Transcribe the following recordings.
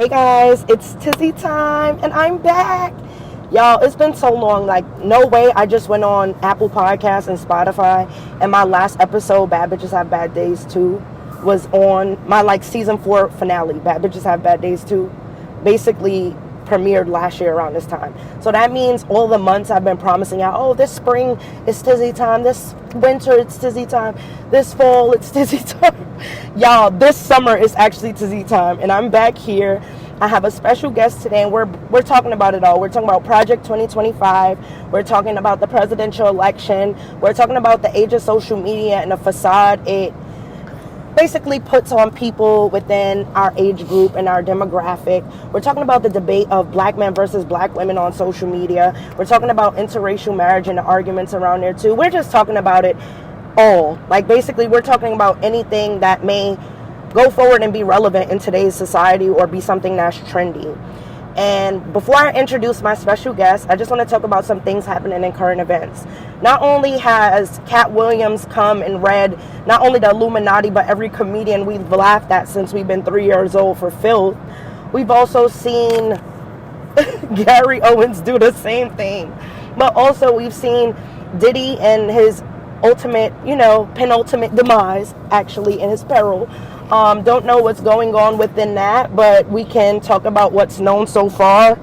Hey guys, it's Tizzy time and I'm back. Y'all, it's been so long. Like, no way. I just went on Apple Podcasts and Spotify, and my last episode, Bad Bitches Have Bad Days Too, was on my season 4 finale. Bad Bitches Have Bad Days Too basically premiered last year around this time. So that means all the months I've been promising out, oh, this spring it's Tizzy time, this winter it's Tizzy time, this fall it's Tizzy time. Y'all, this summer is actually Tizzy time, and I'm back here. I have a special guest today, and we're talking about it all. We're talking about Project 2025. We're talking about the presidential election. We're talking about the age of social media and the facade it basically puts on people within our age group and our demographic. We're talking about the debate of black men versus black women on social media. We're talking about interracial marriage and the arguments around there too. We're just talking about it all. Basically, we're talking about anything that may go forward and be relevant in today's society or be something that's trendy. And before I introduce my special guest, I just want to talk about some things happening in current events. Not only has Cat Williams come and read not only the Illuminati, but every comedian we've laughed at since we've been 3 years old for filth, we've also seen Gary Owens do the same thing. But also we've seen Diddy and his ultimate, penultimate demise, actually, in his peril. Don't know what's going on within that, but we can talk about what's known so far.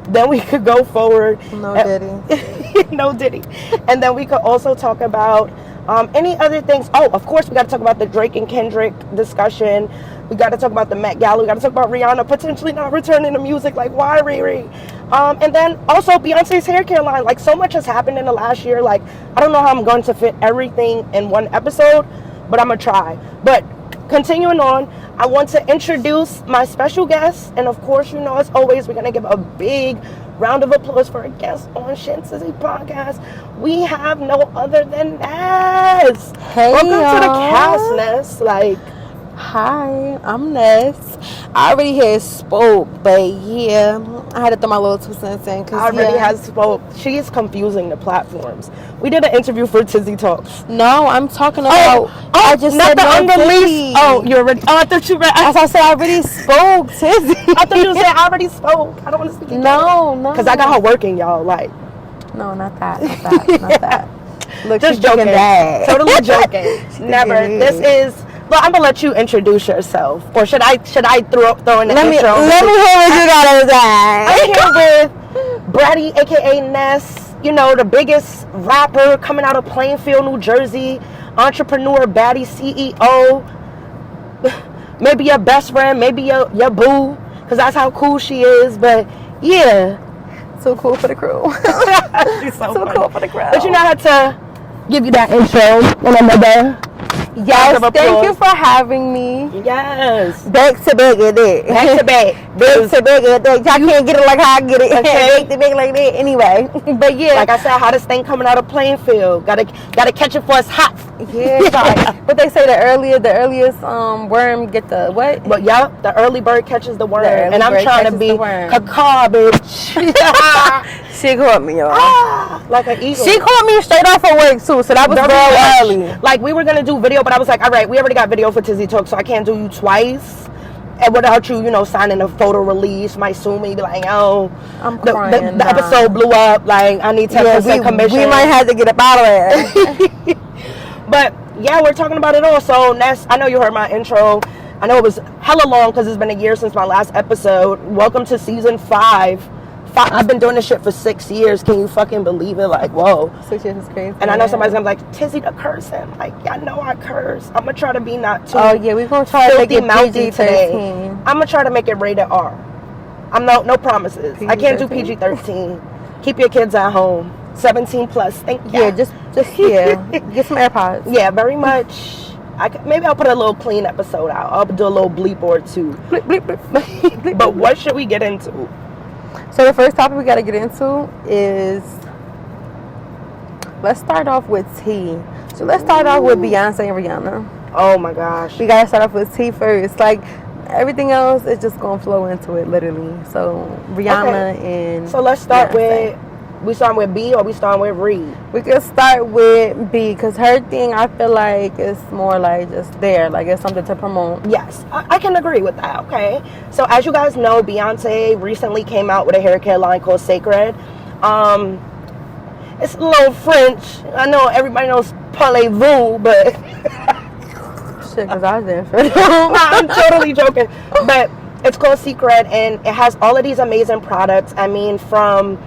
Then we could go forward. No Diddy. No Diddy. And then we could also talk about any other things. Oh, of course, we got to talk about the Drake and Kendrick discussion. We got to talk about the Met Gala. We got to talk about Rihanna potentially not returning to music. Why, Riri? And then also Beyonce's hair care line. So much has happened in the last year. I don't know how I'm going to fit everything in one episode, but I'm going to try. But continuing on, I want to introduce my special guest. And of course, as always, we're going to give a big round of applause for a guest on Shin Sissy Podcast. We have no other than Ness. Hey, welcome y'all. to the cast, Ness. Hi, I'm Ness. I already had spoke, but yeah, I had to throw my little 2 cents in. I already has spoke. She is confusing the platforms. We did an interview for Tizzy Talks. No, I'm talking about. I just not said the no unreleased. Tizzy. Oh, you already. Oh, I thought you read. As I said, I already spoke, Tizzy. I thought you said I already spoke. I don't want to speak again. No. Because I got her working, y'all. No, not that. Not that. Look, just she's joking. Bad. Totally joking. Never. This is. Well, I'm gonna let you introduce yourself, or should I throw in the intro? Let me hear what you gotta say. I'm here with Bratty, aka Ness. The biggest rapper coming out of Plainfield, New Jersey. Entrepreneur, baddie, CEO. Maybe your best friend, maybe your boo, because that's how cool she is. But yeah, so cool for the crew. She's so cool for the crew. But I had to give you that intro and another. Yes, thank you for having me. Yes. Back to back at that. Back to back. Back to back at that. Y'all can't get it like how I get it. Okay. Back to back like that. Anyway. But yeah. Like I said, hottest thing coming out of Plainfield. Gotta catch it for it's hot. Yeah, sorry. But they say the earliest worm get the what? But yeah, the early bird catches the worm. And I'm trying to be caca, bitch. She caught me, y'all. Like an eagle. She caught me straight off of work too, so that was very early. We were gonna do video, but I was like, all right, we already got video for Tizzy Talk, so I can't do you twice. And without you, signing a photo release, might sue me, be like, oh, I'm crying. The episode blew up. I need 10% commission. We might have to get up out of there. But yeah, we're talking about it all. So Ness, I know you heard my intro. I know it was hella long because it's been a year since my last episode. Welcome to season 5. I've been doing this shit for 6 years. Can you fucking believe it? Whoa. 6 years is crazy. And I know somebody's gonna be like, Tizzy the cursing. Y'all know I curse. I'm gonna try to be not too. Oh yeah, we're gonna try to make it PG-13 today. I'm gonna try to make it rated R. I'm no promises. PG-13. I can't do PG-13. Keep your kids at home. 17 plus. Thank you. Yeah, just yeah. Get some AirPods. Yeah, very much. Maybe I'll put a little clean episode out. I'll do a little bleep or two. Bleep, bleep, bleep. Bleep, but what should we get into? So the first topic we got to get into is, let's start off with T. So let's start off with Beyonce and Rihanna. Oh my gosh. We got to start off with T first. Everything else is just going to flow into it, literally. So Rihanna and so let's start Beyonce. with We starting with B or we starting with Reed? We could start with B, because her thing, I feel like it's more like just there, like it's something to promote. Yes, I can agree with that. Okay, so as you guys know, Beyonce recently came out with a hair care line called Sacred. It's a little French. I know everybody knows parlez-vous, but Shit, because I didn't for I'm totally joking. But it's called Secret, and it has all of these amazing products. I mean, from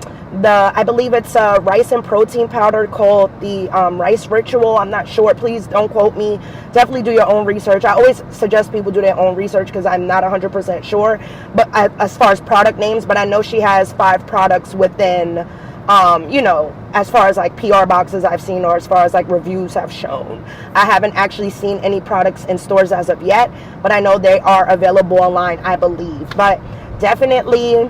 I believe it's a rice and protein powder called the Rice Ritual. I'm not sure. Please don't quote me. Definitely do your own research. I always suggest people do their own research because I'm not 100% sure. But as far as product names, but I know she has 5 products within, as far as like PR boxes I've seen, or as far as like reviews have shown. I haven't actually seen any products in stores as of yet, but I know they are available online, I believe. But definitely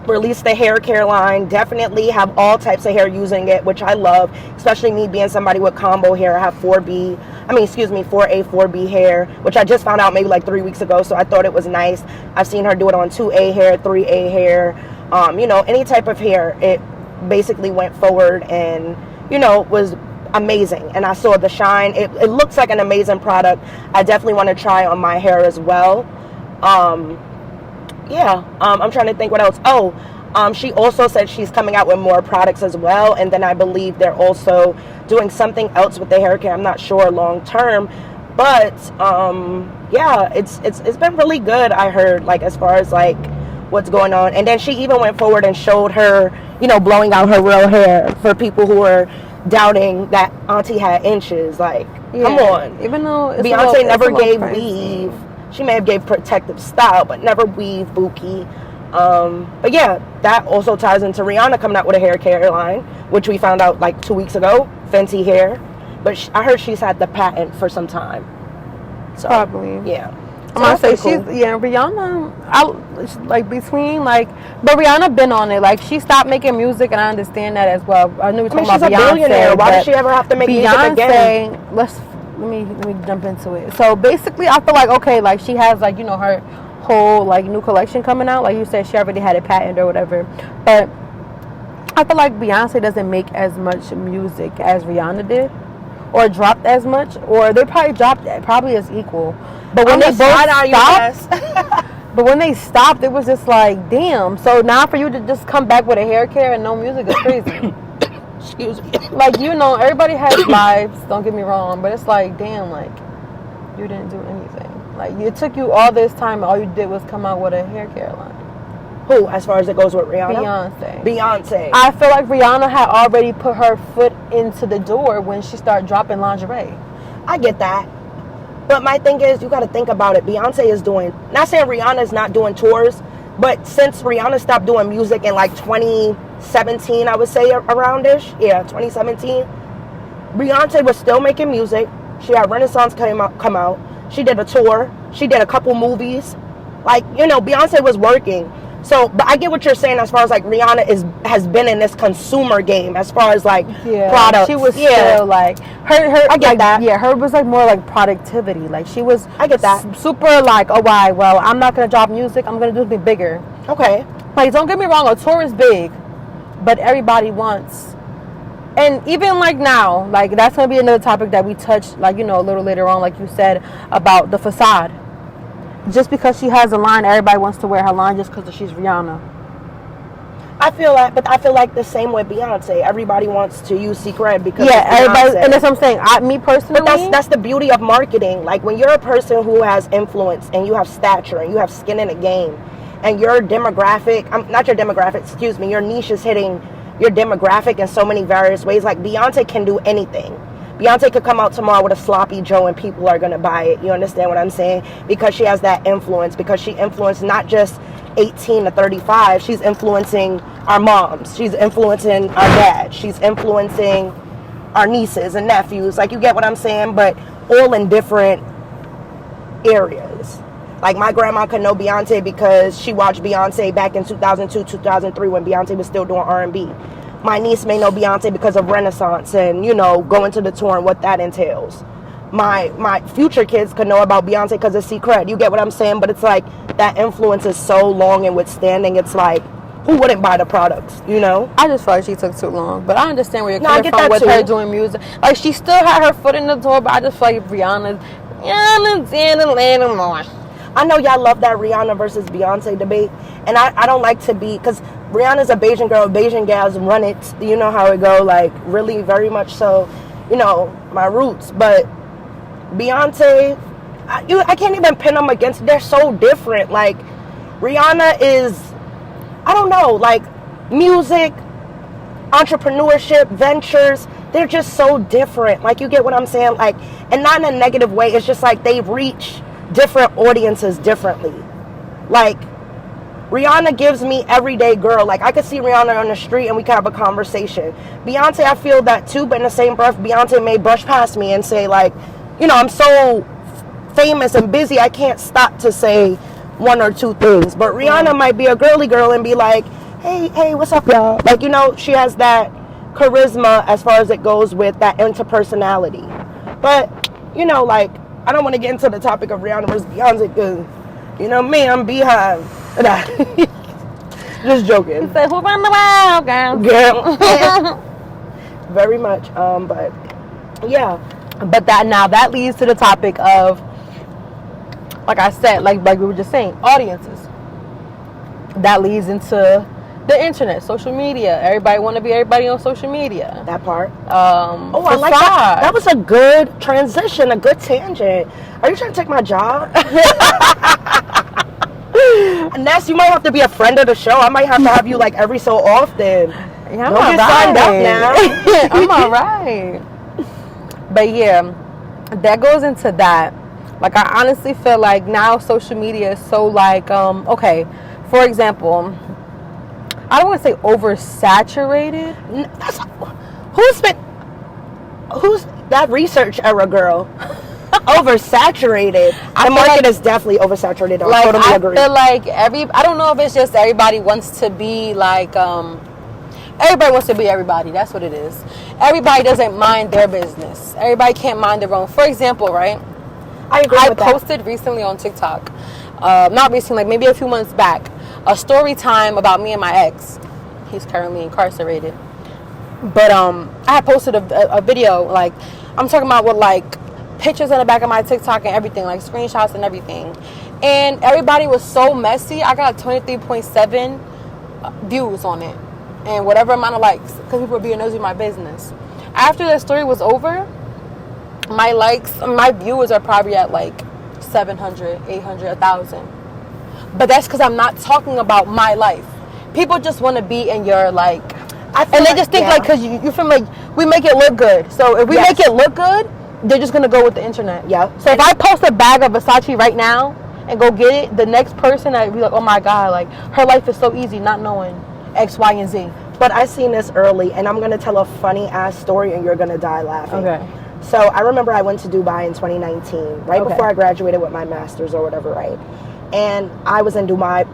release the hair care line. Definitely have all types of hair using it, which I love, especially me being somebody with combo hair. I have 4A, 4B hair, which I just found out maybe like 3 weeks ago, so I thought it was nice. I've seen her do it on 2A hair, 3A hair, any type of hair. It basically went forward and, was amazing. And I saw the shine. It looks like an amazing product. I definitely want to try on my hair as well. I'm trying to think what else. She also said she's coming out with more products as well, and then I believe they're also doing something else with the hair care. I'm not sure long term, but it's been really good. I heard, like, as far as like what's going on, and then she even went forward and showed her, blowing out her real hair for people who are doubting that Auntie had inches. Like, come on. Even though Beyonce never gave weave. She may have gave protective style, but never weave, Buki. But yeah, that also ties into Rihanna coming out with a hair care line, which we found out like 2 weeks ago, Fenty Hair. But I heard she's had the patent for some time. So, probably. Yeah. I'm gonna say Rihanna, but Rihanna been on it. Like, she stopped making music, and I understand that as well. I knew we were talking about Beyonce. She's a billionaire. Why does she ever have to make music again? Let me jump into it. So basically, I feel like, okay, like, she has, like, her whole, like, new collection coming out. Like you said, she already had a patent or whatever. But I feel like Beyonce doesn't make as much music as Rihanna did, or dropped as much, or they probably dropped probably as equal. But when they both stopped, but when they stopped, it was just like, damn. So now for you to just come back with a hair care and no music is crazy. Excuse me. Like, everybody has lives, don't get me wrong, but it's like, damn, like, you didn't do anything. Like, it took you all this time, and all you did was come out with a hair care line. Who, as far as it goes with Rihanna? Beyonce. I feel like Rihanna had already put her foot into the door when she started dropping lingerie. I get that. But my thing is, you got to think about it. Beyonce is doing, not saying Rihanna's not doing tours, but since Rihanna stopped doing music in like 2017, I would say around-ish. Yeah, 2017. Beyonce was still making music. She had Renaissance come out. She did a tour. She did a couple movies. Like, Beyonce was working. So, but I get what you're saying as far as like Rihanna has been in this consumer game as far as like products. She was still like her. I get like, that. Yeah, her was like more like productivity. Like, she was. I get that. Super like, oh, why? Well, I'm not gonna drop music. I'm gonna do something bigger. Okay. Like, don't get me wrong. A tour is big, but everybody wants. And even like now, like, that's gonna be another topic that we touch, like, a little later on, like you said, about the facade. Just because she has a line, everybody wants to wear her line just because she's Rihanna. I feel like the same with Beyonce. Everybody wants to use Secret because everybody, and that's what I'm saying. Me personally, but that's the beauty of marketing. Like, when you're a person who has influence and you have stature and you have skin in the game, and your demographic, your niche is hitting your demographic in so many various ways. Like, Beyonce can do anything. Beyonce could come out tomorrow with a sloppy Joe and people are going to buy it. You understand what I'm saying? Because she has that influence. Because she influenced not just 18 to 35. She's influencing our moms. She's influencing our dads. She's influencing our nieces and nephews. Like, you get what I'm saying? But all in different areas. Like, my grandma could know Beyonce because she watched Beyonce back in 2002, 2003 when Beyonce was still doing R&B. My niece may know Beyonce because of Renaissance and, going to the tour and what that entails. My future kids could know about Beyonce because of Secret. You get what I'm saying? But it's like that influence is so long and withstanding. It's like who wouldn't buy the products, you know? I just feel like she took too long. But I understand where you're No, I coming get from that with too. her doing music. Like, she still had her foot in the door, but I just feel like Rihanna did a little more. I know y'all love that Rihanna versus Beyonce debate, and I don't like to be, because Rihanna's a Bayesian girl, Bayesian gals run it, you know how it go, like, really very much so, you know, my roots. But Beyonce, I can't even pin them against, they're so different. Like, Rihanna is, I don't know, like, music, entrepreneurship, ventures, they're just so different. Like, you get what I'm saying? Like, and not in a negative way, it's just like they reach different audiences differently. Like, Rihanna gives me everyday girl. Like, I could see Rihanna on the street and we could have a conversation. Beyonce, I feel that too, but in the same breath, Beyonce may brush past me and say, like, you know, I'm so famous and busy, I can't stop to say one or two things. But Rihanna might be a girly girl and be like, hey, what's up, y'all? Like, you know, she has that charisma as far as it goes with that interpersonality. But, you know, like, I don't want to get into the topic of Rihanna versus Beyonce because, you know me, I'm Beehive. Just joking. He said, who run the wild, girl? Girl. Very much. But, yeah. But that leads to the topic of, like I said, like we were just saying, audiences. That leads into the internet, social media. Everybody want to be everybody on social media. That part. Oh, I like that. That was a good transition, a good tangent. Are you trying to take my job? Ness, you might have to be a friend of the show. I might have to have you like every so often. Yeah, don't get signed up now. I'm all right. But yeah, that goes into that. Like, I honestly feel like now social media is so like, okay, for example, I don't want to say oversaturated. Who's that research era girl? Oversaturated. The market is definitely oversaturated. I totally agree. I feel like I don't know if it's just everybody wants to be like, everybody wants to be everybody. That's what it is. Everybody doesn't mind their business. Everybody can't mind their own. For example, right? I agree with that. I posted recently on TikTok, not recently, like maybe a few months back, a story time about me and my ex. He's currently incarcerated. But I had posted a video, like, I'm talking about with like pictures in the back of my TikTok and everything, like screenshots and everything. And everybody was so messy. I got 23.7 views on it. And whatever amount of likes, because people were being nosy in my business. After that story was over, my likes, my viewers are probably at like 700, 800, 1,000. But that's because I'm not talking about my life. People just want to be in your like, and they just think like, because you feel like we make it look good. So if we make it look good, they're just gonna go with the internet. Yeah. So if I post a bag of Versace right now and go get it, the next person I'd be like, oh my god, like her life is so easy, not knowing X, Y, and Z. But I seen this early, and I'm gonna tell a funny ass story, and you're gonna die laughing. Okay. So I remember I went to Dubai in 2019, right before I graduated with my master's or whatever, right? And I was in Dubai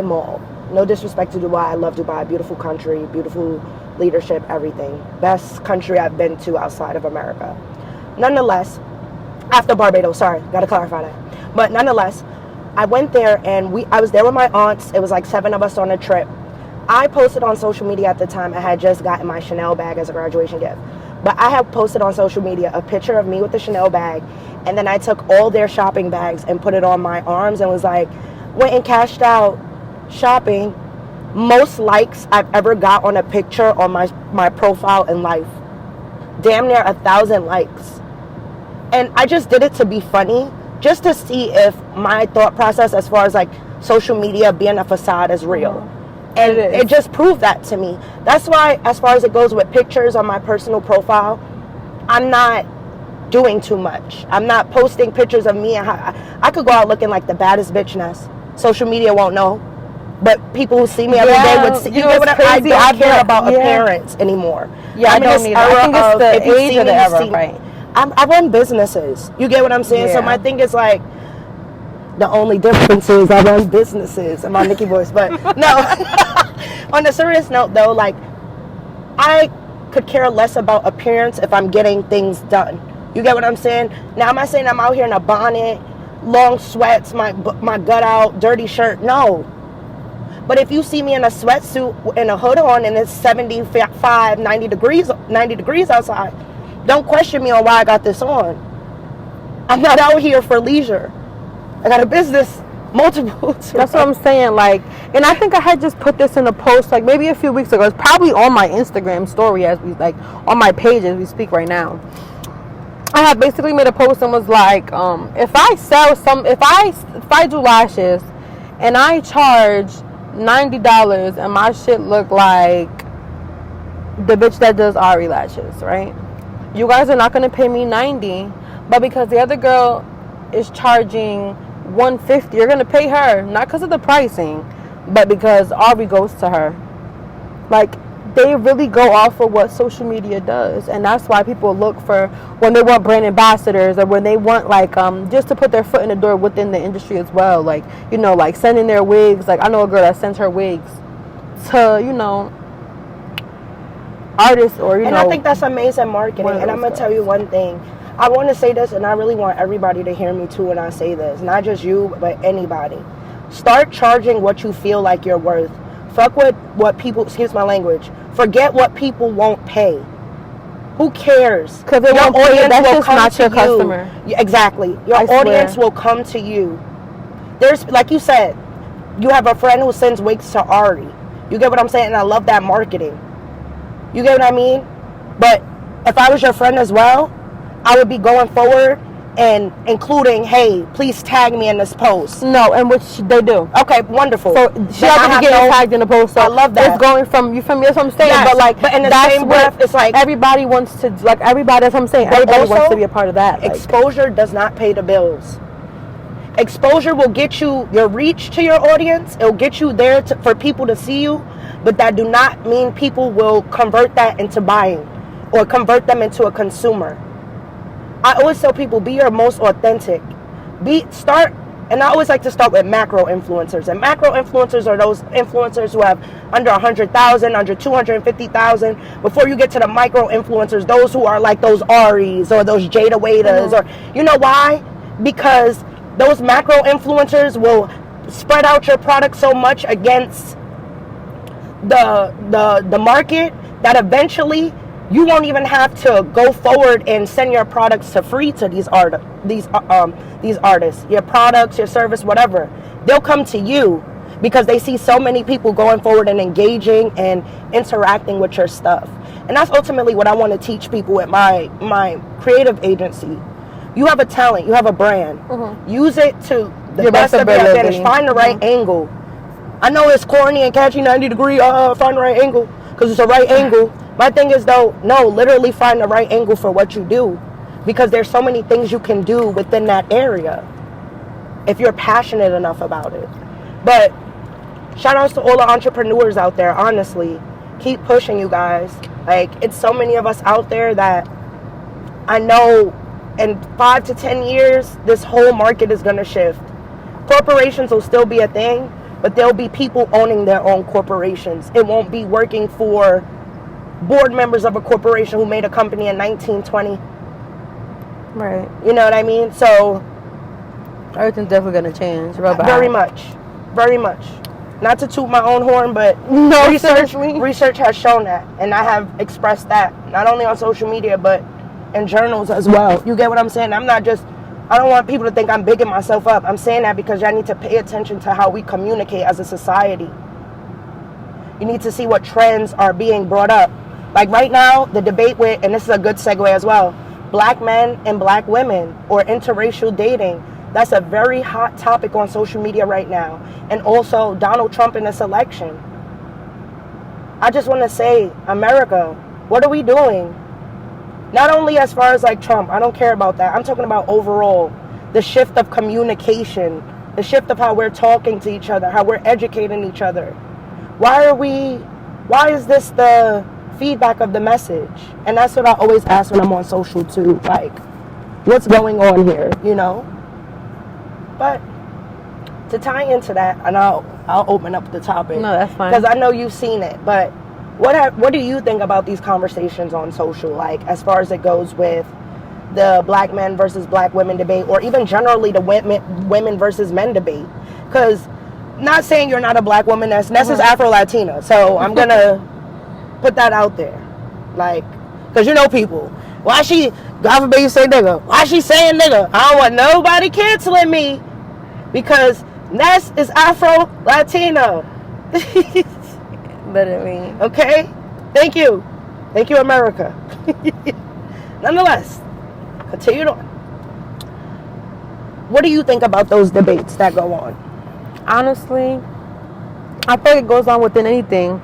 Mall. No disrespect to Dubai, I love Dubai, beautiful country, beautiful leadership, everything. Best country I've been to outside of America. Nonetheless, after Barbados, sorry, gotta clarify that. But nonetheless, I went there and I was there with my aunts. It was like 7 of us on a trip. I posted on social media at the time. I had just gotten my Chanel bag as a graduation gift. But I had posted on social media a picture of me with the Chanel bag, and then I took all their shopping bags and put it on my arms and was like, went and cashed out shopping. Most likes I've ever got on a picture on my profile in life. Damn near 1,000 likes. And I just did it to be funny, just to see if my thought process as far as like social media being a facade is real. And it just proved that to me. That's why, as far as it goes with pictures on my personal profile, I'm not doing too much. I'm not posting pictures of me. And I could go out looking like the baddest bitch Ness. Social media won't know. But people who see me every day would see. You know what? I don't care about appearance anymore. Yeah, I don't need that. I think it's the age of the era, right? I run businesses. You get what I'm saying? Yeah. So my thing is like, the only difference is I run businesses and my Nicki voice. But no, on a serious note though, like, I could care less about appearance if I'm getting things done. You get what I'm saying? Now, am I saying I'm out here in a bonnet, long sweats, my gut out, dirty shirt? No. But if you see me in a sweatsuit and a hood on and it's 75, 90 degrees outside, don't question me on why I got this on. I'm not out here for leisure. I got a business, multiple. That's what I'm saying. Like, and I think I had just put this in a post like maybe a few weeks ago. It's probably on my Instagram story as we like on my page as we speak right now. I had basically made a post and was like, if I do lashes and I charge $90 and my shit look like the bitch that does Ari lashes, right? You guys are not gonna pay me $90, but because the other girl is charging $150, you're gonna pay her, not because of the pricing, but because Ari goes to her. Like, they really go off of what social media does, and that's why people look for when they want brand ambassadors or when they want like just to put their foot in the door within the industry as well, like, you know, like sending their wigs. Like, I know a girl that sends her wigs to, you know, artists or, you know. And I think that's amazing marketing. And I'm gonna tell you one thing. I want to say this, and I really want everybody to hear me too when I say this. Not just you, but anybody. Start charging what you feel like you're worth. Fuck what people, excuse my language, forget what people won't pay. Who cares? Because your audience will come to you. Customer. Exactly. Your audience will come to you. There's, like you said, you have a friend who sends wigs to Ari. You get what I'm saying? And I love that marketing. You get what I mean? But if I was your friend as well, I would be going forward and including, hey, please tag me in this post. No, and which they do. Okay, wonderful. So she already getting tagged in the post. So I love that. It's going from, you feel me? That's what I'm saying. Yes, but in the same breath, it's like everybody wants to, like, everybody. That's what I'm saying. Everybody also, wants to be a part of that. Like, exposure does not pay the bills. Exposure will get you your reach to your audience. It'll get you there for people to see you, but that do not mean people will convert that into buying or convert them into a consumer. I always tell people, be your most authentic. And I always like to start with macro influencers. And macro influencers are those influencers who have under 100,000, under 250,000. Before you get to the micro influencers, those who are like those Aries or those Jada Waiters, or, you know why? Because those macro influencers will spread out your product so much against the market that eventually you won't even have to go forward and send your products to free to these artists, your products, your service, whatever. They'll come to you because they see so many people going forward and engaging and interacting with your stuff. And that's ultimately what I want to teach people at my creative agency. You have a talent, you have a brand. Mm-hmm. Use it to the best of your advantage. Find the right angle. I know it's corny and catchy, 90 degree, find the right angle, because it's a right angle. My thing is, though, no, literally find the right angle for what you do, because there's so many things you can do within that area if you're passionate enough about it. But shout outs to all the entrepreneurs out there, honestly. Keep pushing, you guys. Like, it's so many of us out there that I know in 5 to 10 years, this whole market is going to shift. Corporations will still be a thing, but there'll be people owning their own corporations. It won't be working for board members of a corporation who made a company in 1920. Right. You know what I mean? So everything's definitely going to change. Very much. Very much. Not to toot my own horn, but no, research has shown that. And I have expressed that, not only on social media, but in journals as well. You get what I'm saying? I don't want people to think I'm bigging myself up. I'm saying that because y'all need to pay attention to how we communicate as a society. You need to see what trends are being brought up. Like right now, the debate with, and this is a good segue as well, black men and black women or interracial dating. That's a very hot topic on social media right now. And also Donald Trump in this election. I just want to say, America, what are we doing? Not only as far as like Trump, I don't care about that. I'm talking about overall, the shift of communication, the shift of how we're talking to each other, how we're educating each other. Why is this the feedback of the message? And that's what I always ask when I'm on social too. Like, what's going on here, you know? But to tie into that, and I'll open up the topic. No, that's fine. Because I know you've seen it, but what do you think about these conversations on social, like as far as it goes with the black men versus black women debate, or even generally the women versus men debate? Because not saying you're not a black woman. Ness is Afro-Latina. So I'm going to put that out there. Like, because you know people. Why she, God forbid you say nigga. Why she saying nigga? I don't want nobody canceling me. Because Ness is Afro-Latino. Literally. Okay? Thank you. Thank you, America. Nonetheless, continue on. What do you think about those debates that go on? Honestly, I feel like it goes on within anything.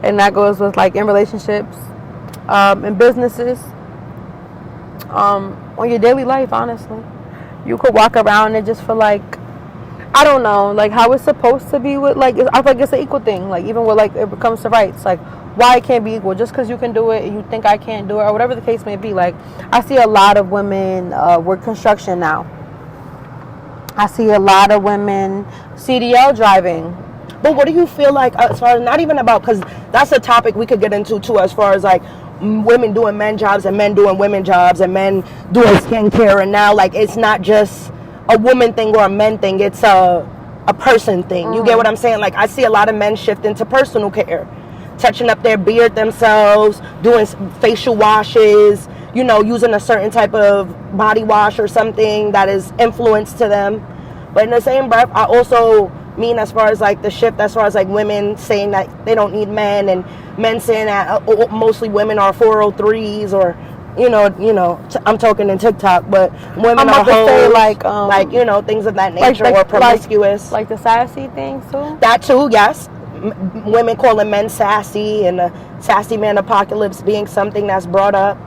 And that goes with, like, in relationships, in businesses, on your daily life, honestly. You could walk around and just feel like, I don't know, like, how it's supposed to be with, like, I feel like it's an equal thing. Like, even with, like, it comes to rights, like, why it can't be equal? Just because you can do it and you think I can't do it, or whatever the case may be. Like, I see a lot of women work construction now. I see a lot of women CDL driving. But what do you feel like, as far as, not even about, because that's a topic we could get into too, as far as like women doing men jobs and men doing women jobs and men doing skincare, and now like it's not just a woman thing or a men thing, it's a person thing. You get what I'm saying? Like, I see a lot of men shift into personal care, touching up their beard themselves, doing facial washes, you know, using a certain type of body wash or something that is influence to them. But in the same breath, I also mean as far as like the shift, as far as like women saying that they don't need men, and men saying that mostly women are 403s, or you know, I'm talking in TikTok, but women are hoes, like you know, things of that nature, or promiscuous, like the sassy things too. That too, yes. Women calling men sassy, and the sassy man apocalypse being something that's brought up.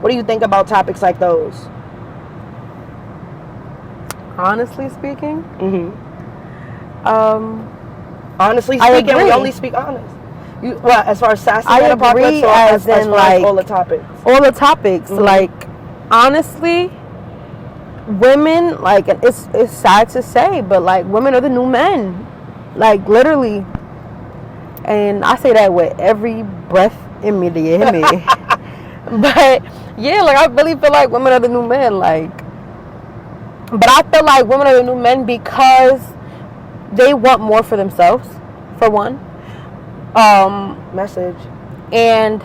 What do you think about topics like those? Honestly speaking, honestly speaking, we only speak honest. Well, as far as sassy man apocalypse, or as far as all the topics? All the topics. Like, honestly, women, like, it's sad to say, but like, women are the new men, like, literally. And I say that with every breath in me, do you hear me? But yeah, like, I really feel like women are the new men, like. But I feel like women are the new men because they want more for themselves, for one. Message. And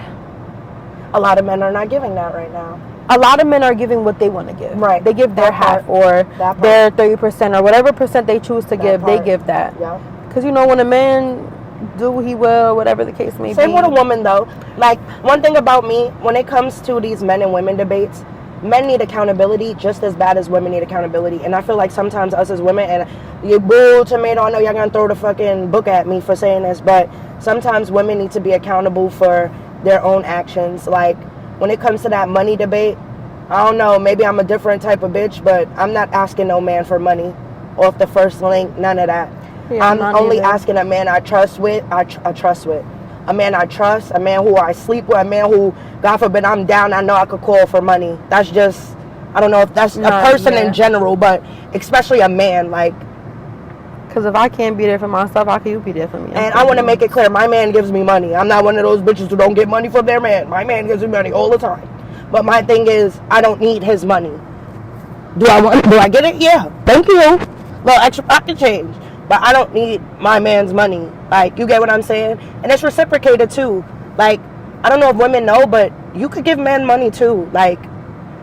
a lot of men are not giving that right now. A lot of men are giving what they want to give. Right. They give their half, or their 30%, or whatever percent they choose to give, they give that. Yeah. Because, you know, when a man do what he will, whatever the case may be. Same with a woman, though. Like, one thing about me, when it comes to these men and women debates, men need accountability just as bad as women need accountability. And I feel like sometimes us as women, and you boo, tomato, I know y'all gonna throw the fucking book at me for saying this, but sometimes women need to be accountable for their own actions. Like, when it comes to that money debate, I don't know, maybe I'm a different type of bitch, but I'm not asking no man for money off the first link, none of that. Yeah, I'm only asking a man I trust with, a man I trust, a man who I sleep with, a man who, God forbid, I'm down, I know I could call for money. That's just, I don't know if that's a person in general, but especially a man, like. Because if I can't be there for myself, how can you be there for me? And I want to make it clear, my man gives me money. I'm not one of those bitches who don't get money from their man. My man gives me money all the time. But my thing is, I don't need his money. Do I get it? Yeah. Thank you. Little extra pocket change. But I don't need my man's money. Like, you get what I'm saying? And it's reciprocated too. Like, I don't know if women know, but you could give men money too. Like,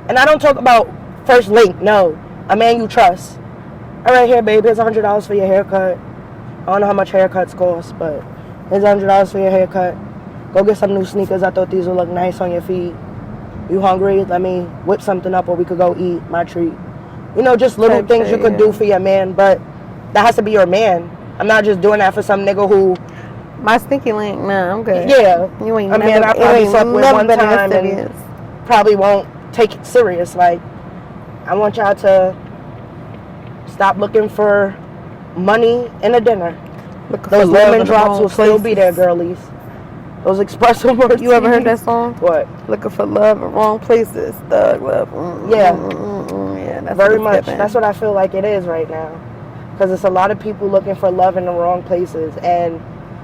and I don't talk about first link. No. A man you trust. All right, here, baby, here's $100 for your haircut. I don't know how much haircuts cost, but here's $100 for your haircut. Go get some new sneakers. I thought these would look nice on your feet. You hungry? Let me whip something up, or we could go eat. My treat. You know, just little things you could do for your man, but that has to be your man. I'm not just doing that for some nigga who. My sneaky link, nah, I'm good. Yeah. You ain't I mean, I probably slept with one time and probably won't take it serious. Like, I want y'all to stop looking for money in a dinner. Those lemon drops will still be there, girlies. Those espresso martinis. You ever heard that song? What? Looking for love in wrong places. Thug love. Yeah. Yeah, that's very much. That's what I feel like it is right now. Because it's a lot of people looking for love in the wrong places. And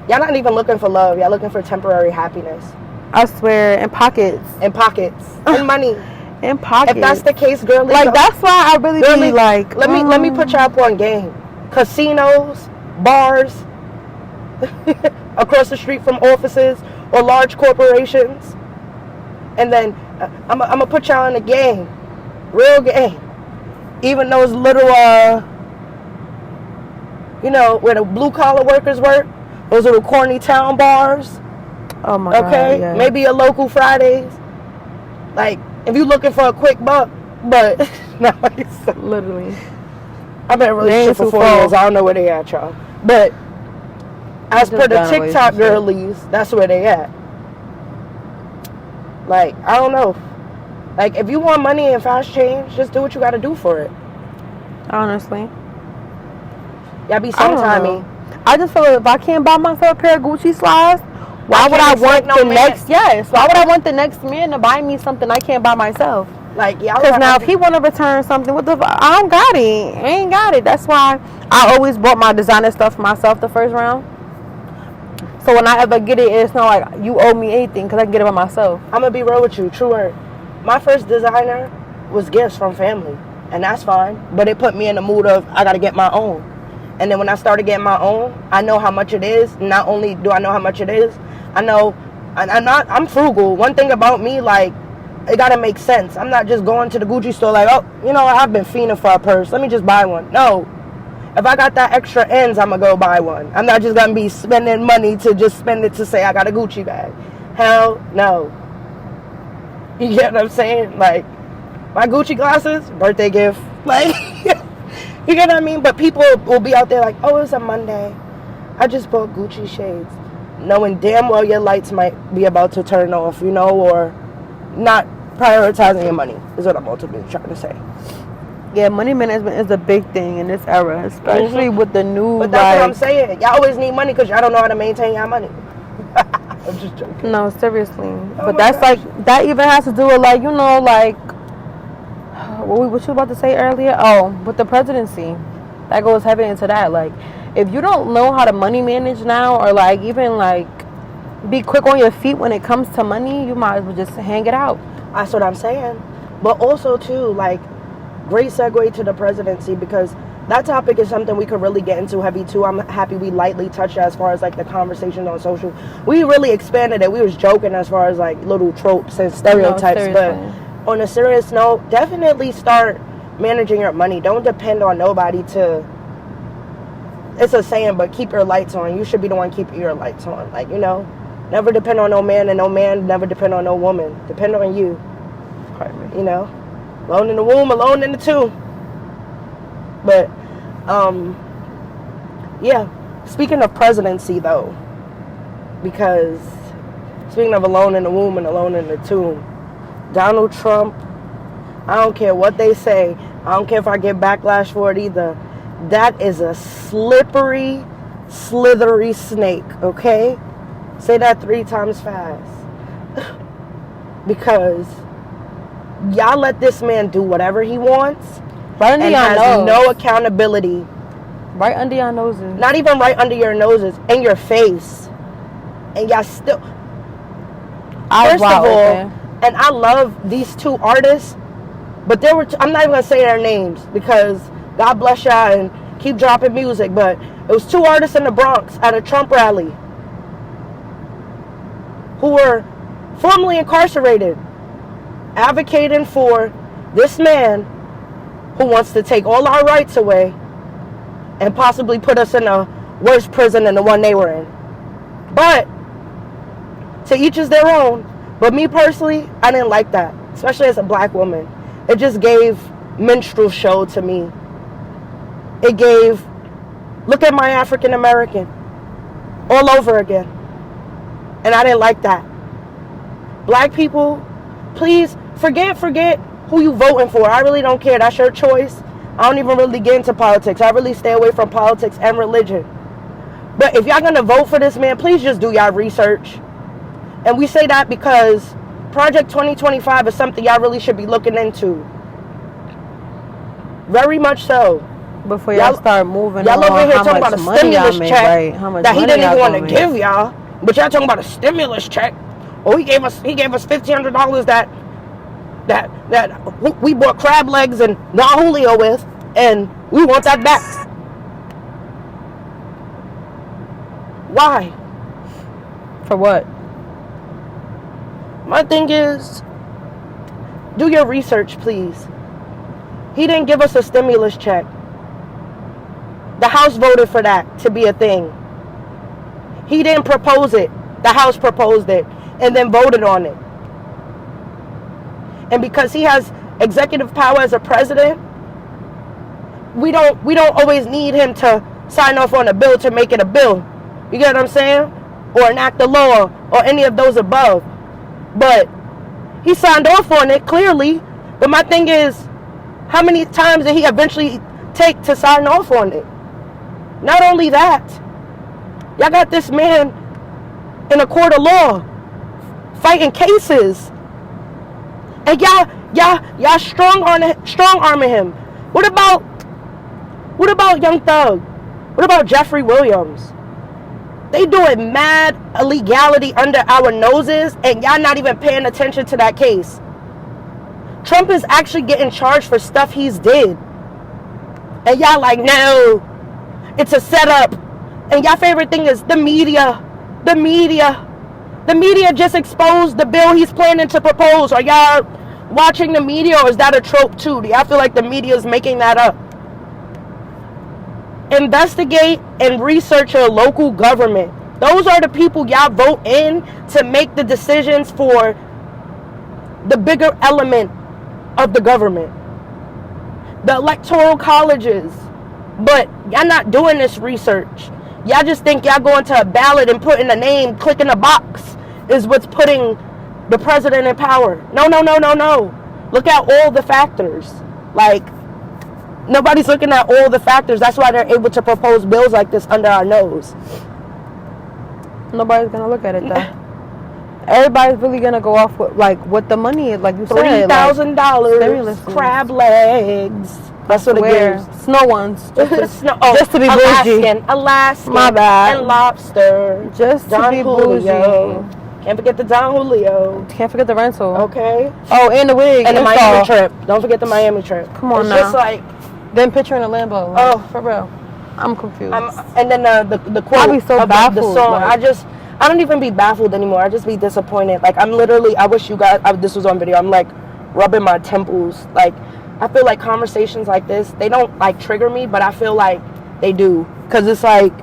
y'all not even looking for love. Y'all looking for temporary happiness. I swear, in pockets. In pockets. In money. In pockets. If that's the case, girlies. Like, that's why I really be like. Let me put y'all up on game. Casinos, bars across the street from offices or large corporations. And then I'm going to put y'all in a game. Real game. Even those little, where the blue-collar workers work. Those little corny town bars. Oh, my God. Okay? Yeah. Maybe a local Fridays. Like, if you're looking for a quick buck. But, literally. I've been in a relationship for 4 years. I don't know where they at, y'all. But, as per the TikTok girlies, that's where they at. Like, I don't know. Like, if you want money and fast change, just do what you gotta do for it. Honestly. Y'all be sometimey. I just feel like if I can't buy myself a pair of Gucci slides, why would I want the next? Yes. Why would I want the next man to buy me something I can't buy myself? Like, y'all. Because now if he want to return something, I don't got it. I ain't got it. That's why I always bought my designer stuff for myself the first round. So when I ever get it, it's not like you owe me anything because I can get it by myself. I'm gonna be real with you. True word. My first designer was gifts from family, and that's fine. But it put me in the mood of I gotta get my own. And then when I started getting my own, I know how much it is. Not only do I know how much it is, I know I'm frugal. One thing about me, like, it gotta make sense. I'm not just going to the Gucci store like, oh, I've been fiending for a purse. Let me just buy one. No. If I got that extra ends, I'm gonna go buy one. I'm not just gonna be spending money to just spend it to say I got a Gucci bag. Hell no. You get what I'm saying? Like, my Gucci glasses, birthday gift. Like, you get what I mean? But people will be out there like, oh, it's a Monday. I just bought Gucci shades. Knowing damn well your lights might be about to turn off, or not prioritizing your money is what I'm ultimately trying to say. Yeah, money management is a big thing in this era, especially with the new. But that's what I'm saying. Y'all always need money because y'all don't know how to maintain your money. I'm just joking. No, seriously. But that's gosh. Like, that even has to do with, like, what you were about to say earlier? Oh, with the presidency. That goes heavy into that. Like, if you don't know how to money manage now, or, like, even, like, be quick on your feet when it comes to money, you might as well just hang it out. That's what I'm saying. But also, too, like, great segue to the presidency, because that topic is something we could really get into heavy too. I'm happy we lightly touched as far as like the conversation on social. We really expanded it. We was joking as far as like little tropes and stereotypes, but on a serious note, definitely start managing your money. Don't depend on nobody to. It's a saying, but keep your lights on. You should be the one keeping your lights on. Like, never depend on no man, and no man never depend on no woman. Depend on you. Alone in the womb, alone in the tomb. But, yeah. Speaking of presidency, though, because speaking of alone in the womb and alone in the tomb, Donald Trump, I don't care what they say. I don't care if I get backlash for it either. That is a slippery, slithery snake, okay? Say that 3 times fast. Because y'all let this man do whatever he wants. Right under your nose. Has no accountability. Right under your noses. Not even right under your noses. In your face. And y'all still... First of all, and I love these 2 artists, but there were... I'm not even going to say their names, because God bless y'all and keep dropping music, but it was 2 artists in the Bronx at a Trump rally who were formerly incarcerated, advocating for this man who wants to take all our rights away and possibly put us in a worse prison than the one they were in. But to each is their own. But me personally, I didn't like that, especially as a black woman. It just gave minstrel show to me. It gave, look at my African American all over again. And I didn't like that. Black people, please forget who you voting for. I really don't care. That's your choice. I don't even really get into politics. I really stay away from politics and religion. But if y'all gonna vote for this man, please just do y'all research. And we say that because Project 2025 is something y'all really should be looking into. Very much so. Before y'all start moving y'all on, over here talking about a stimulus check that he didn't even want to give y'all. But y'all talking about a stimulus check. Oh, he gave us $1,500 that we bought crab legs and Don Julio with, and we want that back. Why? For what? My thing is, do your research, please. He didn't give us a stimulus check. The House voted for that to be a thing. He didn't propose it. The House proposed it and then voted on it. And because he has executive power as a president, we don't always need him to sign off on a bill to make it a bill. You get what I'm saying? Or enact a law or any of those above. But he signed off on it clearly. But my thing is, how many times did he eventually take to sign off on it? Not only that, y'all got this man in a court of law fighting cases. And y'all strong arming him. What about Young Thug? What about Jeffrey Williams? They doing mad illegality under our noses, and y'all not even paying attention to that case. Trump is actually getting charged for stuff he's did. And y'all like, no, it's a setup. And y'all favorite thing is the media. The media. The media just exposed the bill he's planning to propose. Are y'all watching the media, or is that a trope too? Do y'all feel like the media is making that up? Investigate and research your local government. Those are the people y'all vote in to make the decisions for the bigger element of the government. The electoral colleges. But y'all not doing this research. Y'all just think y'all going to a ballot and putting a name, clicking a box is what's putting the president in power. No. Look at all the factors. Like, nobody's looking at all the factors. That's why they're able to propose bills like this under our nose. Nobody's gonna look at it though. Everybody's really gonna go off with like what the money is, like you said. $3,000 crab legs. That's what it gives. Snow ones. Just to be Alaskan. My bad. And lobster. Just Don to be Julio. bougie. Can't forget the Don Julio. Can't forget the rental. Okay. Oh, and the wig. And the Miami trip. Don't forget the Miami trip. Come on it's now. It's just like... Then picture in a Lambo. Like, oh. For real. I'm confused. And then the quote I be so of baffled, the song. like, I don't even be baffled anymore. I just be disappointed. Like, I'm literally... I wish you guys... this was on video. I'm like rubbing my temples. Like, I feel like conversations like this, they don't like trigger me, but I feel like they do. Because it's like,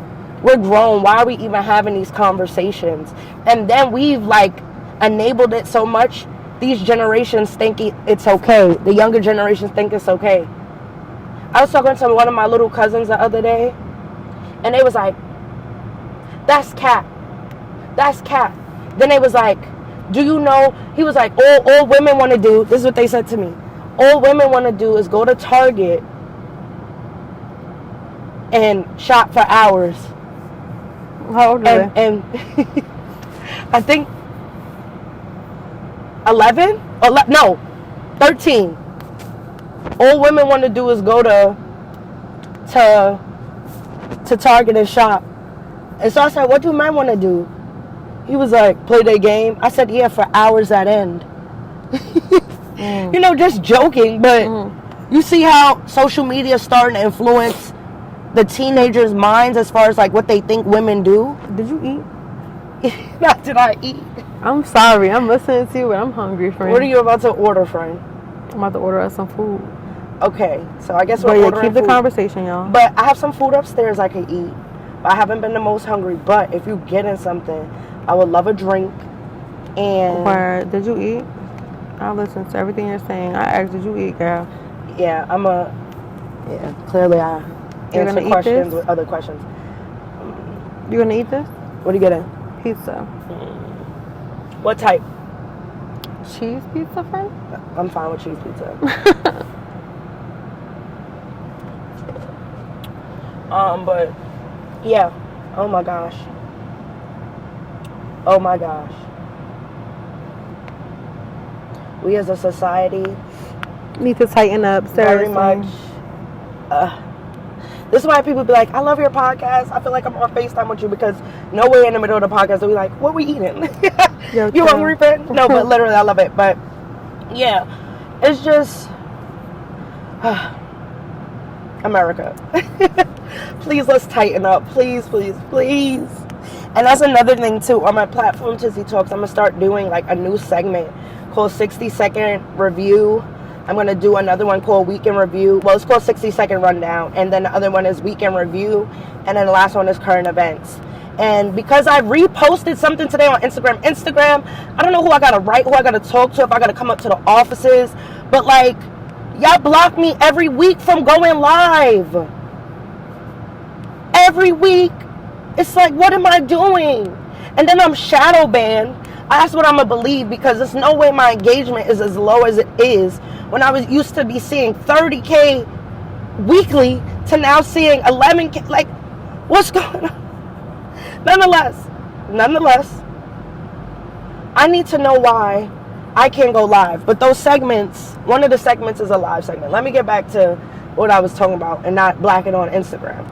we're grown. Why are we even having these conversations? And then we've like enabled it so much, these generations think it's okay. The younger generations think it's okay. I was talking to one of my little cousins the other day, and they was like, that's cat. That's cat. Then they was like, do you know, he was like, all women want to do, this is what they said to me, all women want to do is go to Target and shop for hours. How old are they? And I think 11? No, 13. All women want to do is go to Target and shop. And so I said, what do men want to do? He was like, play their game. I said, yeah, for hours at end. You know, just joking, but you see how social media is starting to influence the teenagers' minds as far as like what they think women do. Did you eat? Not did I eat. I'm sorry, I'm listening to you, but I'm hungry, friend. What are you about to order, friend? I'm about to order us some food. Okay, so I guess we're ordering keep the food. conversation, y'all. But I have some food upstairs I can eat. I haven't been the most hungry, but if you getting something, I would love a drink. And where did you eat? I listen to everything you're saying. I asked, did you eat, girl? Yeah, clearly I answer questions with other questions. You gonna eat this? What are you getting? Pizza. What type? Cheese pizza, friend? I'm fine with cheese pizza. But yeah. Oh my gosh. We as a society need to tighten up, very much. This is why people be like, I love your podcast. I feel like I'm on FaceTime with you, because nowhere in the middle of the podcast they'll be like, what we eating? You hungry, friend? No, but literally I love it. But yeah, it's just America. Please, let's tighten up. Please. And that's another thing too. On my platform, Tizzy Talks, I'm gonna start doing like a new segment called 60-second review. I'm gonna do another one called weekend review. Well, it's called 60-second rundown, and then the other one is weekend review, and then the last one is current events. And because I reposted something today on Instagram, I don't know who I gotta write, who I gotta talk to, if I gotta come up to the offices, but like, y'all block me every week from going live. Every week. It's like, what am I doing? And then I'm shadow banned. That's what I'm going to believe, because there's no way my engagement is as low as it is when I was used to be seeing 30K weekly to now seeing 11K. Like, what's going on? Nonetheless, I need to know why I can't go live. But those segments, one of the segments is a live segment. Let me get back to what I was talking about and not black it on Instagram.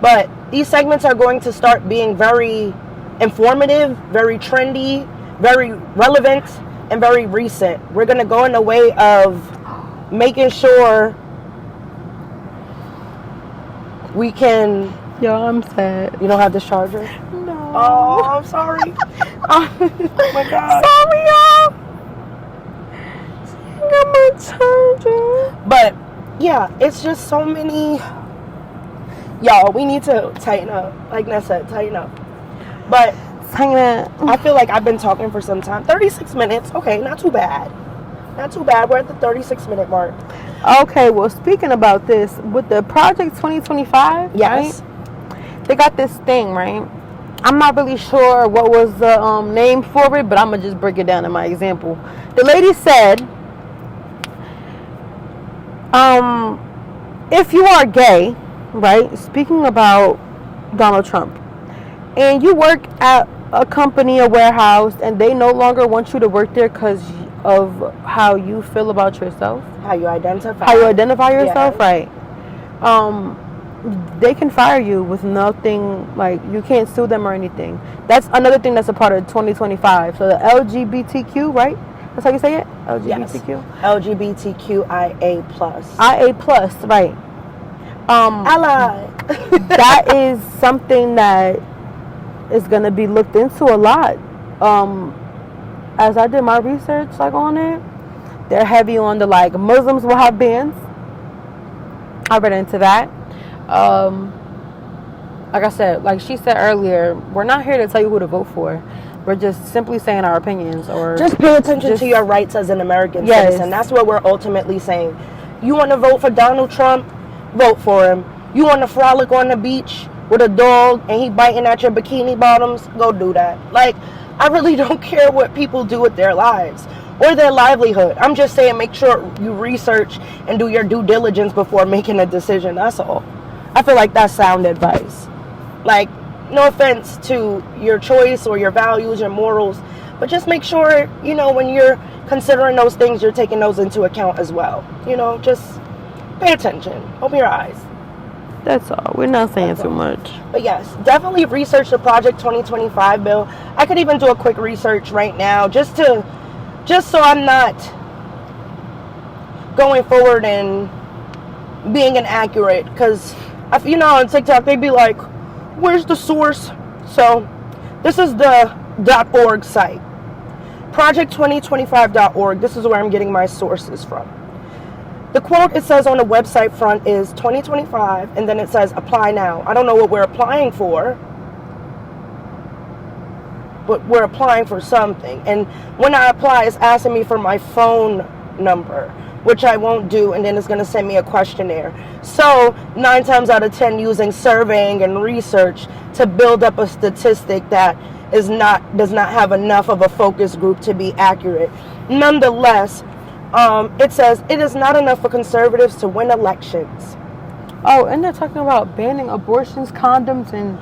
But these segments are going to start being very informative, very trendy, very relevant, and very recent. We're going to go in the way of making sure we can... Yo, I'm sad. You don't have this charger? No. Oh, I'm sorry. Oh my God. Sorry, y'all. I got my charger. But, yeah, it's just so many... Y'all, we need to tighten up. Like Ness said, tighten up. But I feel like I've been talking for some time. 36 minutes. Okay, not too bad. Not too bad. We're at the 36-minute mark. Okay, well, speaking about this, with the Project 2025, yes, right? They got this thing, right? I'm not really sure what was the name for it, but I'm going to just break it down in my example. The lady said, if you are gay, right, speaking about Donald Trump, and you work at a company, a warehouse, and they no longer want you to work there because of how you feel about yourself, how you identify yourself, yes. Right, they can fire you with nothing, like you can't sue them or anything. That's another thing that's a part of 2025. So the LGBTQ, right? That's how you say it? LGBTQ? Yes. LGBTQIA plus. IA plus, right. Ally. That is something that is going to be looked into a lot. As I did my research, like on it, they're heavy on the like Muslims will have bans. I read into that. Like I said, like she said earlier, we're not here to tell you who to vote for. We're just simply saying our opinions, or just pay attention to your rights as an American citizen. That's what we're ultimately saying. You want to vote for Donald Trump? Vote for him. You want to frolic on the beach with a dog and he biting at your bikini bottoms? Go do that. Like, I really don't care what people do with their lives or their livelihood. I'm just saying, make sure you research and do your due diligence before making a decision. That's all. I feel like that's sound advice. Like, no offense to your choice or your values, your morals, but just make sure, you know, when you're considering those things, you're taking those into account as well. You know, just pay attention. Open your eyes. That's all. We're not saying too much. But yes, definitely research the Project 2025 bill. I could even do a quick research right now just so I'm not going forward and being inaccurate. Because, you know, on TikTok, they'd be like, where's the source? So this is the .org site. Project2025.org. This is where I'm getting my sources from. The quote it says on the website front is 2025, and then it says apply now. I don't know what we're applying for, but we're applying for something. And when I apply, it's asking me for my phone number, which I won't do, and then it's going to send me a questionnaire. So 9 times out of 10, using surveying and research to build up a statistic that does not have enough of a focus group to be accurate. Nonetheless, it says it is not enough for conservatives to win elections. Oh, and they're talking about banning abortions, condoms, and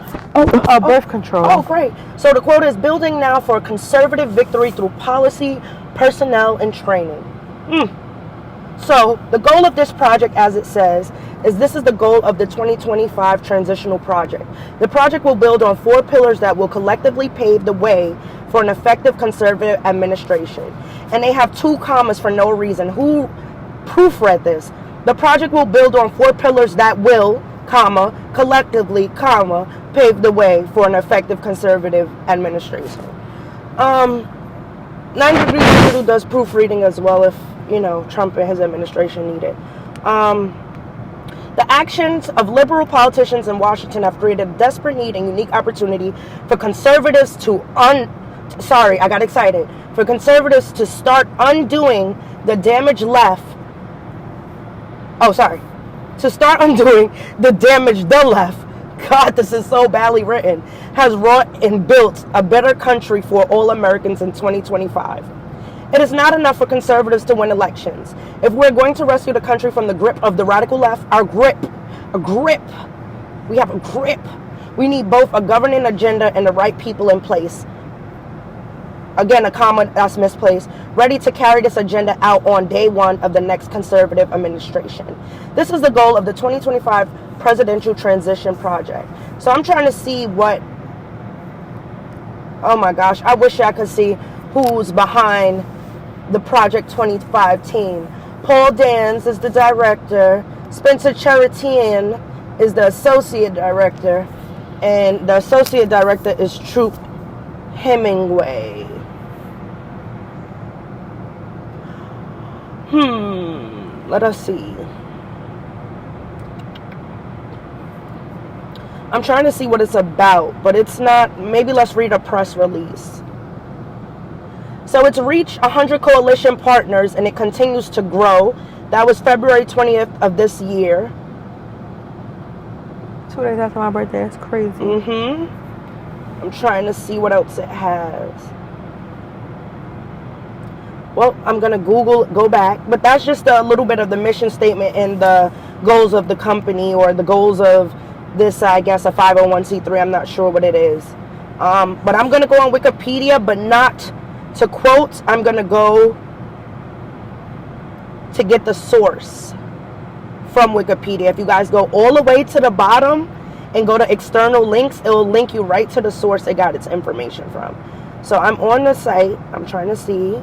birth control. Oh, great. So the quote is building now for a conservative victory through policy, personnel, and training. So the goal of this project, as it says, this is the goal of the 2025 transitional project. The project will build on 4 pillars that will collectively pave the way for an effective conservative administration. And they have 2 commas for no reason. Who proofread this? The project will build on 4 pillars that will, comma, collectively, comma, paved the way for an effective conservative administration. 9 Degrees Digital does proofreading as well if, Trump and his administration need it. The actions of liberal politicians in Washington have created a desperate need and unique opportunity for conservatives to For conservatives to start undoing the damage the damage the left, God, this is so badly written, has wrought and built a better country for all Americans in 2025. It is not enough for conservatives to win elections. If we're going to rescue the country from the grip of the radical left, we have a grip. We need both a governing agenda and the right people in place. Again, a comma that's misplaced, ready to carry this agenda out on day one of the next conservative administration. This is the goal of the 2025 Presidential Transition Project. So I'm trying to see oh my gosh, I wish I could see who's behind the Project 25 team. Paul Dans is the director. Spencer Charitian is the associate director. And the associate director is Troop Hemingway. Let us see. I'm trying to see what it's about, but it's not. Maybe let's read a press release. So it's reached 100 coalition partners and it continues to grow. That was February 20th of this year. 2 days after my birthday. That's crazy. I'm trying to see what else it has. Well, I'm going to go back. But that's just a little bit of the mission statement and the goals of the company, or the goals of this, I guess, a 501c3. I'm not sure what it is. But I'm going to go on Wikipedia, but not to quote. I'm going to go to get the source from Wikipedia. If you guys go all the way to the bottom and go to external links, it will link you right to the source it got its information from. So I'm on the site. I'm trying to see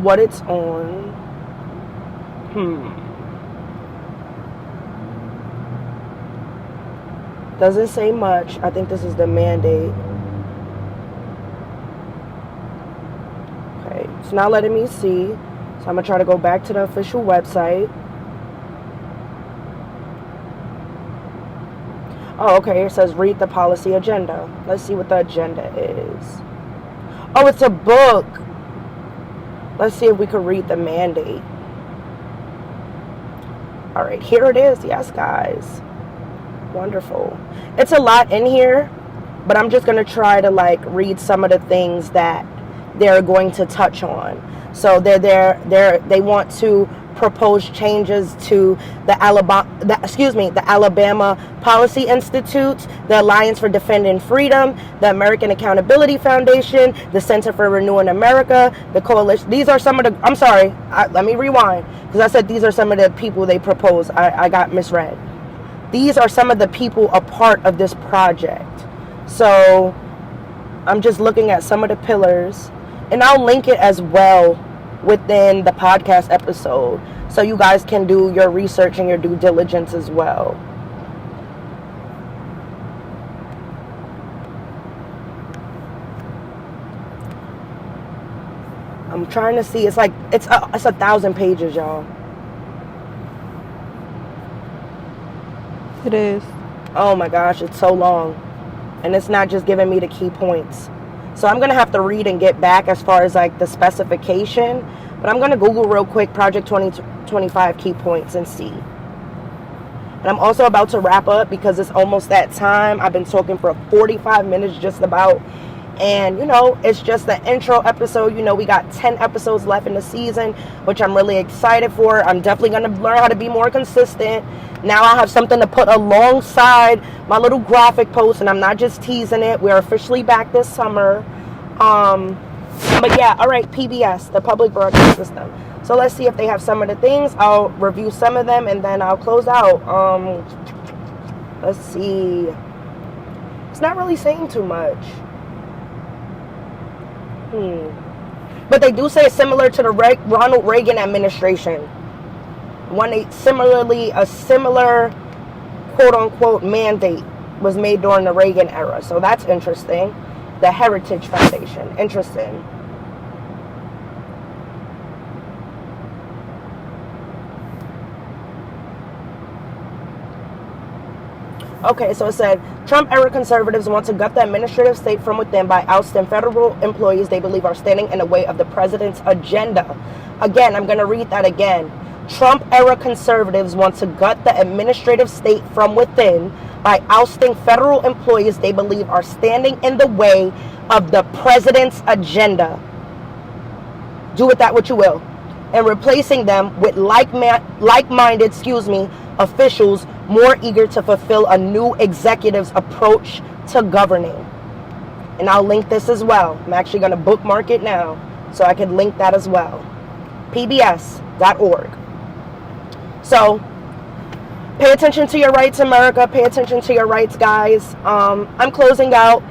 what it's on. Doesn't say much. I think this is the mandate. Okay, it's not letting me see. So I'm going to try to go back to the official website. Oh, okay, it says read the policy agenda. Let's see what the agenda is. Oh, it's a book. Let's see if we can read the mandate. All right, here it is. Yes, guys. Wonderful. It's a lot in here, but I'm just going to try to read some of the things that they're going to touch on. So they want to propose changes to the Alabama Policy Institute, the Alliance for Defending Freedom, the American Accountability Foundation, the Center for Renewing America, the Coalition. These are some of the, I'm sorry, let me rewind, because I said these are some of the people they propose. I got misread. These are some of the people a part of this project. So I'm just looking at some of the pillars, and I'll link it as well within the podcast episode, so you guys can do your research and your due diligence as well. I'm trying to see. It's 1,000 pages, y'all. It is. Oh my gosh, it's so long, and it's not just giving me the key points. So I'm going to have to read and get back as far as the specification. But I'm going to Google real quick Project 2025 key points and see. And I'm also about to wrap up because it's almost that time. I've been talking for 45 minutes just about. And, it's just the intro episode. We got 10 episodes left in the season, which I'm really excited for. I'm definitely going to learn how to be more consistent. Now I have something to put alongside my little graphic post, and I'm not just teasing it. We're officially back this summer. But yeah, all right, PBS, the Public Broadcast System. So let's see if they have some of the things. I'll review some of them, and then I'll close out. Let's see. It's not really saying too much. But they do say it's similar to the Ronald Reagan administration. when a similar quote-unquote mandate was made during the Reagan era. So that's interesting. The Heritage Foundation. Interesting. Okay, so it said, Trump-era conservatives want to gut the administrative state from within by ousting federal employees they believe are standing in the way of the president's agenda. Again, I'm going to read that again. Trump-era conservatives want to gut the administrative state from within by ousting federal employees they believe are standing in the way of the president's agenda. Do with that what you will. And replacing them with like-minded, officials more eager to fulfill a new executive's approach to governing. And I'll link this as well. I'm actually going to bookmark it now so I can link that as well. pbs.org. So, pay attention to your rights, America. Pay attention to your rights, guys. I'm closing out.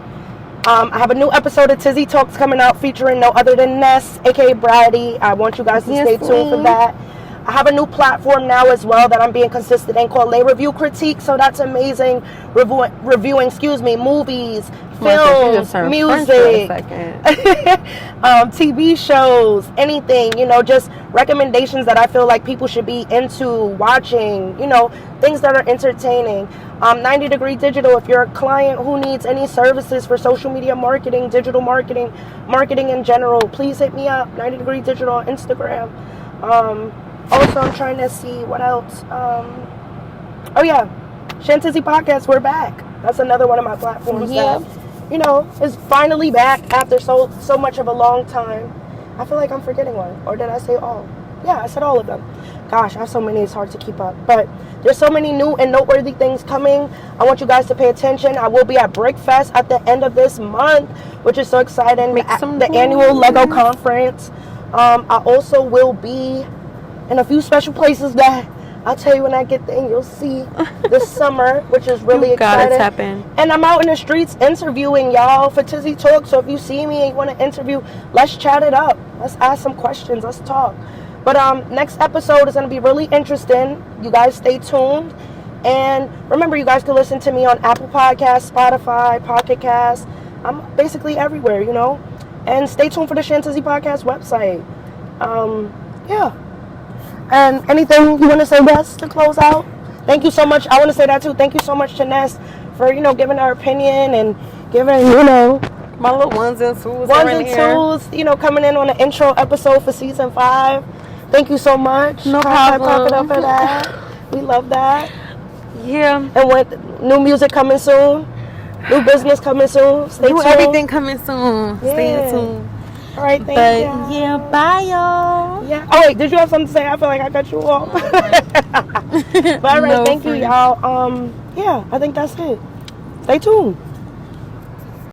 I have a new episode of Tizzy Talks coming out featuring no other than Ness, aka Brady. I want you guys to stay tuned for that. I have a new platform now as well that I'm being consistent in called Lay Review Critique. So that's amazing. Reviewing, movies, films, music, TV shows, anything, just recommendations that I feel like people should be into watching, things that are entertaining. 90 Degree Digital, if you're a client who needs any services for social media marketing, digital marketing in general, please hit me up. 90 Degree Digital on Instagram. Also, I'm trying to see what else. Shantizzy Podcast, we're back. That's another one of my platforms that, is finally back after so much of a long time. I feel like I'm forgetting one. Or did I say all? Yeah, I said all of them. Gosh, I have so many, it's hard to keep up. But there's so many new and noteworthy things coming. I want you guys to pay attention. I will be at Brickfest at the end of this month, which is so exciting. The annual Lego conference. I also will be in a few special places that I'll tell you when I get there and you'll see this summer, which is really exciting. Tap in. And I'm out in the streets interviewing y'all for Tizzy Talk. So if you see me and you want to interview, let's chat it up. Let's ask some questions. Let's talk. But next episode is going to be really interesting. You guys stay tuned. And remember, you guys can listen to me on Apple Podcasts, Spotify, Pocket Casts. I'm basically everywhere, And stay tuned for the Shantizzy Podcast website. Yeah. And anything you want to say, Wes, to close out? Thank you so much. I want to say that too. Thank you so much to Ness for, giving her opinion and giving, my little ones and twos, coming in on the intro episode for season 5. Thank you so much. No problem. Clap it up for that. We love that. Yeah. And with new music coming soon, new business coming soon. Stay tuned. Everything coming soon. Yeah. Stay tuned. All right, thank you. Yeah, bye, y'all. Yeah. Oh, wait, did you have something to say? I feel like I cut you off. But all right, thank you, y'all. I think that's it. Stay tuned.